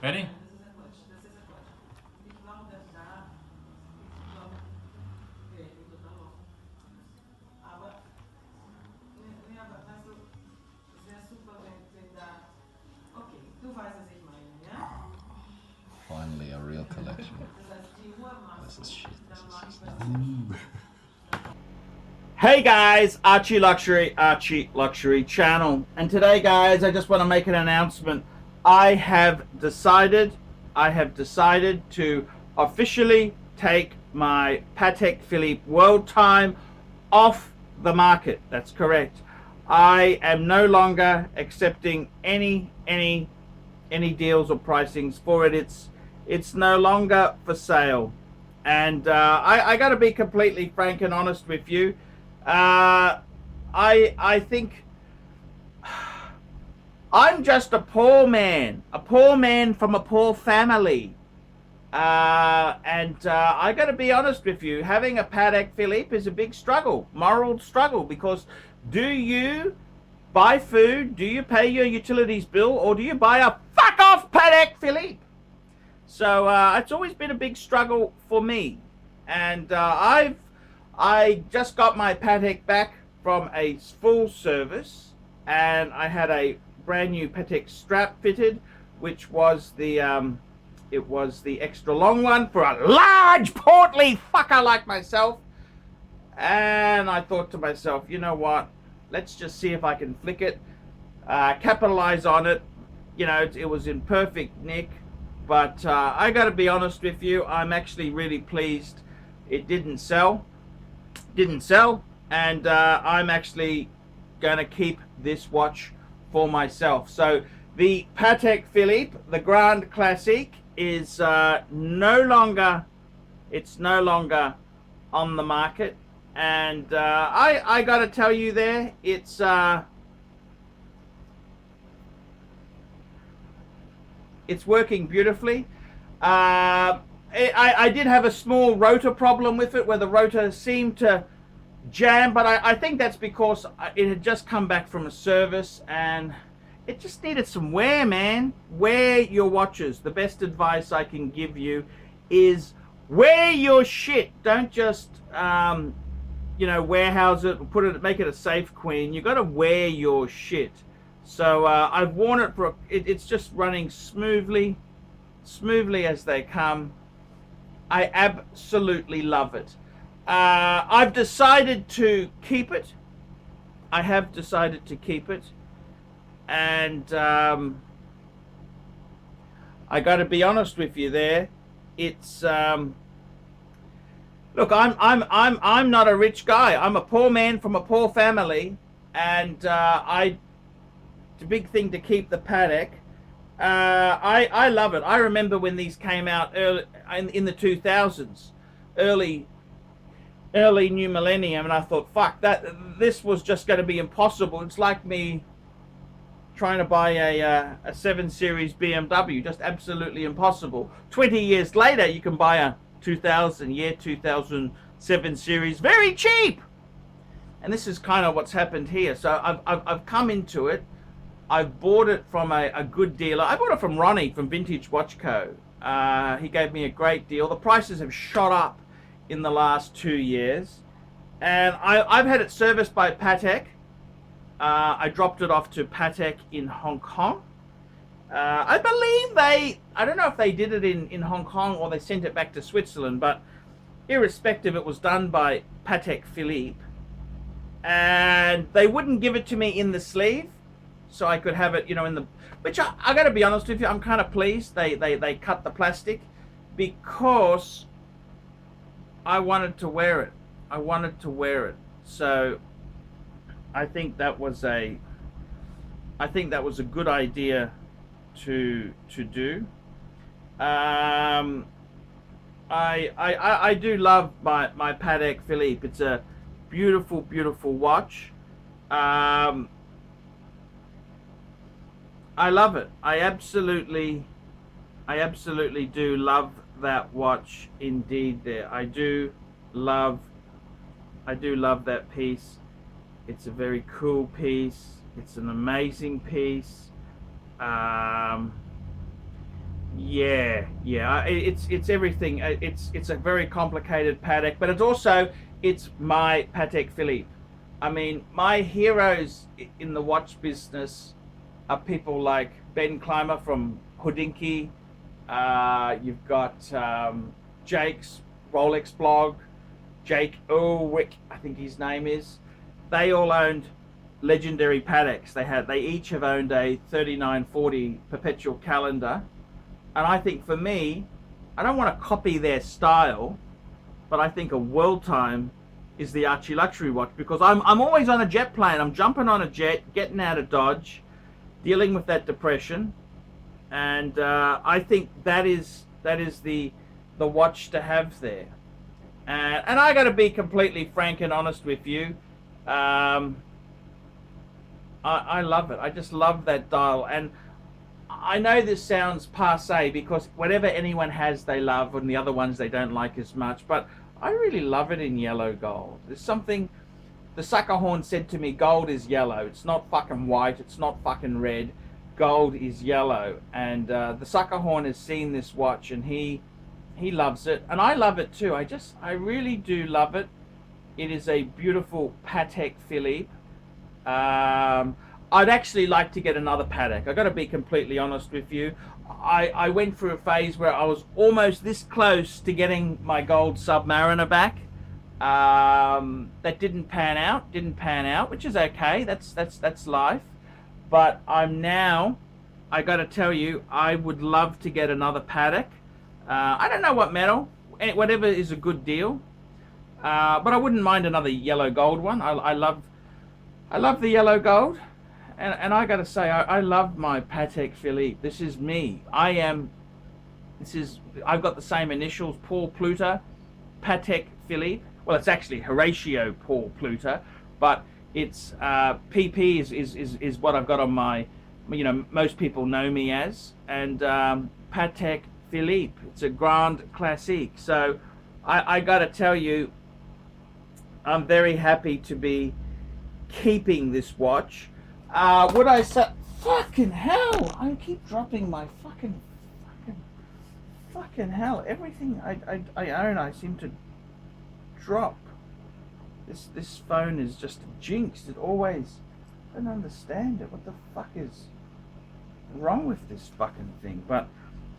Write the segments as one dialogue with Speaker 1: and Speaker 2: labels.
Speaker 1: Ready?
Speaker 2: Finally, a real collection. This is shit. This is just nothing.
Speaker 3: Hey guys, ArchieLuxury channel, and today guys I just want to make an announcement. I have decided to officially take my Patek Philippe World Time off the market. That's correct. I am no longer accepting any deals or pricings for it. It's no longer for sale, and I got to be completely frank and honest with you. I think I'm just a poor man from a poor family, and I got to be honest with you. Having a Patek Philippe is a big struggle, moral struggle, because do you buy food, do you pay your utilities bill, or do you buy a fuck off Patek Philippe? So it's always been a big struggle for me, and I just got my Patek back from a full service, and I had a brand new Patek strap fitted, which was the it was the extra long one for a large portly fucker like myself. And I thought to myself, you know what? Let's just see if I can flick it, capitalize on it. You know, it was in perfect nick. But I got to be honest with you, I'm actually really pleased it didn't sell, and I'm actually going to keep this watch for myself. So the Patek Philippe, the Grand Classique, is no longer on the market, and I got to tell you there, it's working beautifully. I did have a small rotor problem with it, where the rotor seemed to jam, but I think that's because it had just come back from a service and it just needed some wear, man. Wear your watches. The best advice I can give you is wear your shit. Don't just warehouse it, make it a safe queen. You got to wear your shit. So I've worn it for it's just running smoothly as they come. I absolutely love it. I've decided to keep it. I have decided to keep it, and I got to be honest with you there. It's look, I'm not a rich guy. I'm a poor man from a poor family, and it's a big thing to keep the Patek. I love it. I remember when these came out early in the 2000s, early new millennium, and I thought, fuck, this was just going to be impossible. It's like me trying to buy a 7 Series BMW, just absolutely impossible. 20 years later, you can buy a 2007 Series very cheap, and this is kind of what's happened here. So I've come into it. I've bought it from a good dealer. I bought it from Ronnie from Vintage Watch Co. He gave me a great deal. The prices have shot up in the last 2 years, and I've had it serviced by Patek. I dropped it off to Patek in Hong Kong. I believe I don't know if they did it in Hong Kong or they sent it back to Switzerland, but irrespective, it was done by Patek Philippe, and they wouldn't give it to me in the sleeve, so I could have it, in the, which I got to be honest with you, I'm kind of pleased they cut the plastic, because I wanted to wear it. So I think that was a good idea to do. I do love my Patek Philippe. It's a beautiful watch. I love it. I absolutely do love that watch indeed there. I do love that piece. It's a very cool piece. It's an amazing piece. Yeah, it's everything. It's a very complicated Patek, but it's my Patek Philippe. I mean, my heroes in the watch business are people like Ben Clymer from Hodinkee. You've got Jake's Rolex blog, Jake Ulwick, I think his name is. They all owned legendary Pateks. They each have owned a 3940 perpetual calendar. And I think for me, I don't want to copy their style, but I think a world time is the ArchieLuxury watch, because I'm always on a jet plane. I'm jumping on a jet, getting out of Dodge, dealing with that depression, and I think that is the watch to have there. And I got to be completely frank and honest with you. I love it. I just love that dial. And I know this sounds passé, because whatever anyone has they love, and the other ones they don't like as much, but I really love it in yellow gold. There's something, the sucker horn said to me, gold is yellow. It's not fucking white, it's not fucking red. Gold is yellow. And the sucker horn has seen this watch, and he loves it, and I love it too. I really do love it. It is a beautiful Patek Philippe. I'd actually like to get another Patek. I've got to be completely honest with you. I went through a phase where I was almost this close to getting my gold Submariner back. That didn't pan out, which is okay. That's life. But I got to tell you, I would love to get another Patek. I don't know what metal, whatever is a good deal. But I wouldn't mind another yellow gold one. I love the yellow gold. And I gotta say, I love my Patek Philippe. This is me. I've got the same initials, Paul Pluta, Patek Philippe. Well, it's actually Horatio Paul Pluta, but it's PP is what I've got on my, most people know me as, and Patek Philippe. It's a Grand Classique. So I gotta tell you, I'm very happy to be keeping this watch. Would I say, fucking hell, I keep dropping my fucking hell, everything I own I seem to drop. This phone is just jinxed. It always, I don't understand it. What the fuck is wrong with this fucking thing? But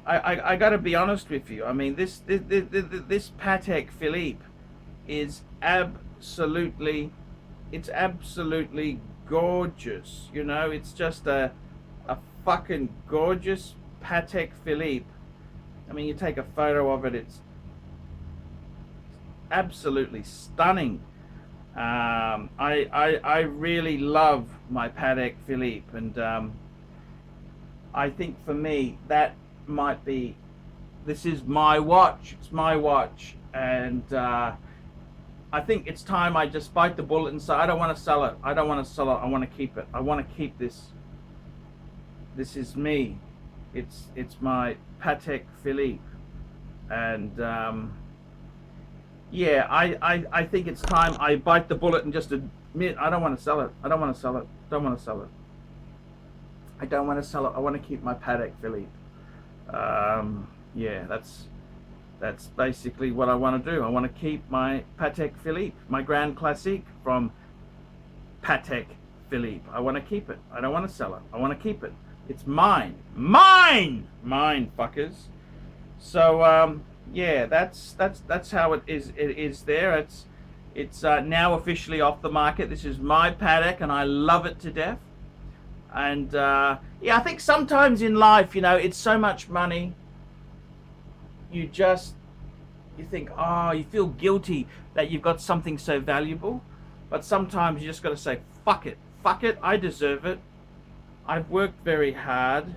Speaker 3: I gotta be honest with you. I mean, this Patek Philippe is absolutely gorgeous. It's just a fucking gorgeous Patek Philippe. I mean, you take a photo of it, it's absolutely stunning. I really love my Patek Philippe, and I think for me that might be, this is my watch. It's my watch, and I think it's time I just bite the bullet and say, I don't want to sell it. I don't want to sell it. I want to keep it. I want to keep this. This is me. It's my Patek Philippe. And yeah, I think it's time I bite the bullet and just admit, I don't want to sell it. I don't want to sell it. Don't want to sell it. I don't want to sell it. I want to keep my Patek Philippe. Yeah, that's basically what I want to do. I want to keep my Patek Philippe, my Grand Classique from Patek Philippe. I want to keep it. I don't want to sell it. I want to keep it. It's mine. Mine, fuckers. So yeah, that's how it is. It is there. It's now officially off the market. This is my Patek, and I love it to death. And yeah, I think sometimes in life, it's so much money. You think, you feel guilty that you've got something so valuable, but sometimes you just got to say, fuck it, I deserve it. I've worked very hard.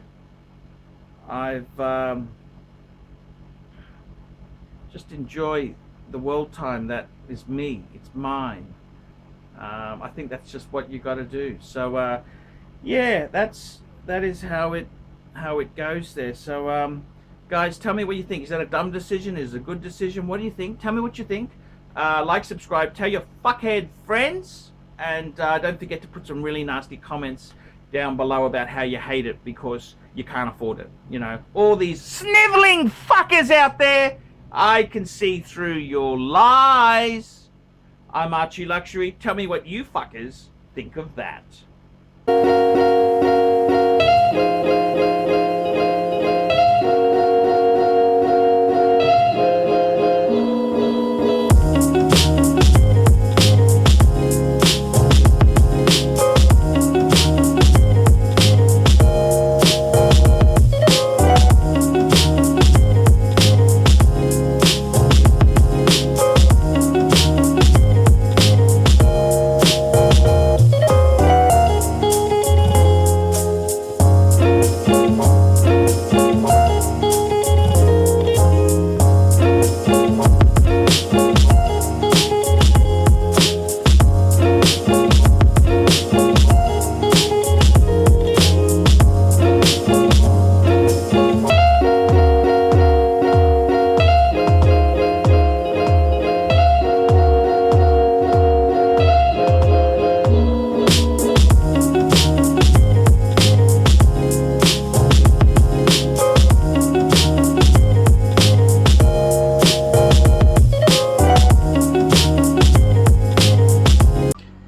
Speaker 3: I've just enjoy the world time that is me. It's mine. I think that's just what you got to do. So yeah, that is how it goes there. So guys, tell me what you think. Is that a dumb decision? Is it a good decision? What do you think? Tell me what you think. Like, subscribe, tell your fuckhead friends, and don't forget to put some really nasty comments down below about how you hate it, because you can't afford it. You know, all these sniveling fuckers out there, I can see through your lies. I'm Archie Luxury. Tell me what you fuckers think of that.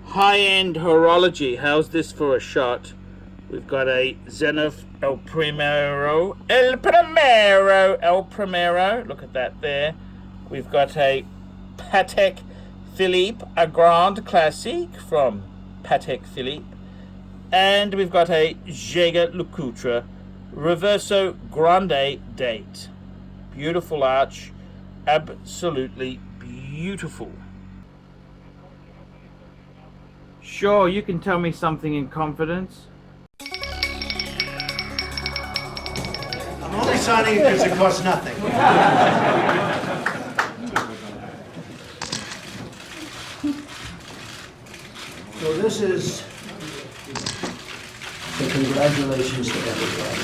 Speaker 3: High-end horology. How's this for a shot? We've got a Zenith El Primero. Look at that there. We've got a Patek Philippe, a Grand Classique from Patek Philippe. And we've got a ArchieLuxury Reverso Grande date. Beautiful arch. Absolutely beautiful. Sure, you can tell me something in confidence.
Speaker 1: I'm only signing it because it costs nothing. So this is the congratulations to everybody.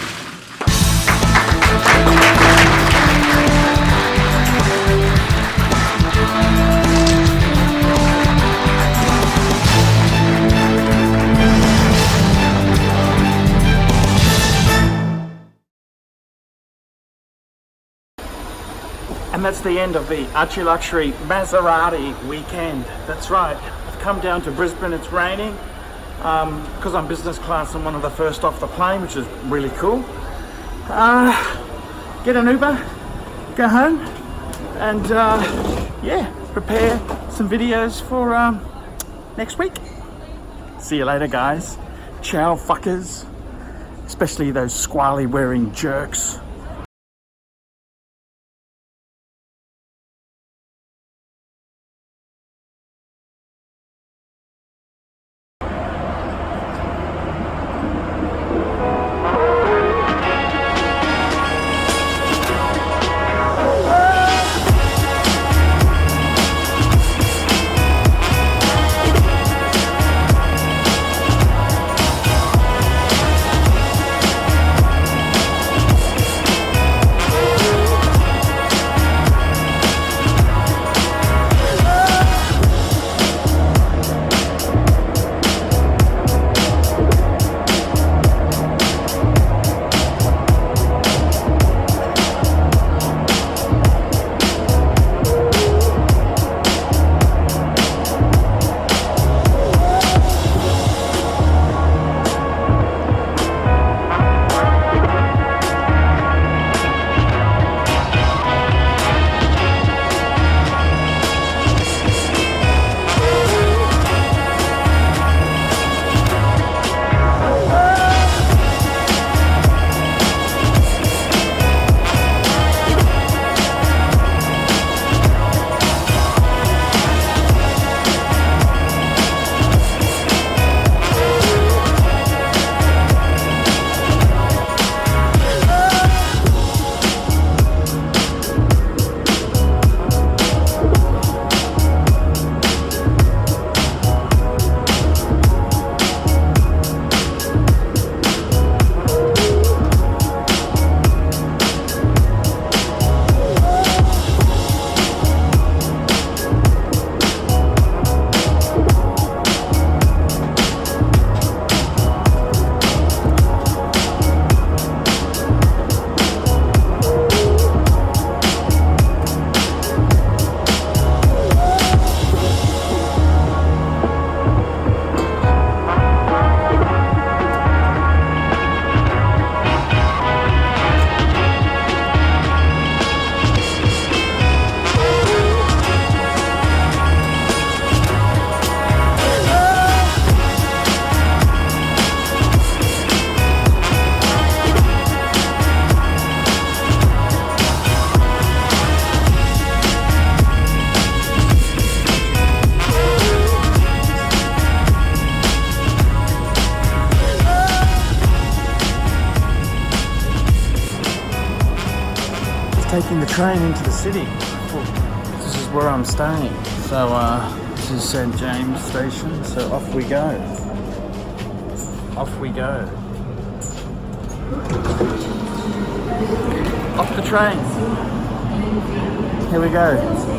Speaker 2: And that's the end of the ArchieLuxury Maserati weekend. That's right. I've come down to Brisbane. It's raining. Because I'm business class, I'm one of the first off the plane, which is really cool. Get an Uber, go home, and yeah, prepare some videos for next week. See you later, guys. Ciao, fuckers. Especially those squally wearing jerks. taking the train into the city. This is where I'm staying. So this is St. James Station. So off we go. Off we go. Off the train. Here we go.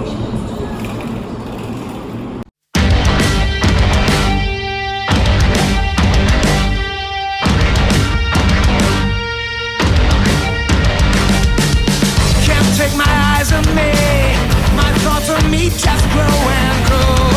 Speaker 4: Take my eyes on me, my thoughts on me just grow and grow.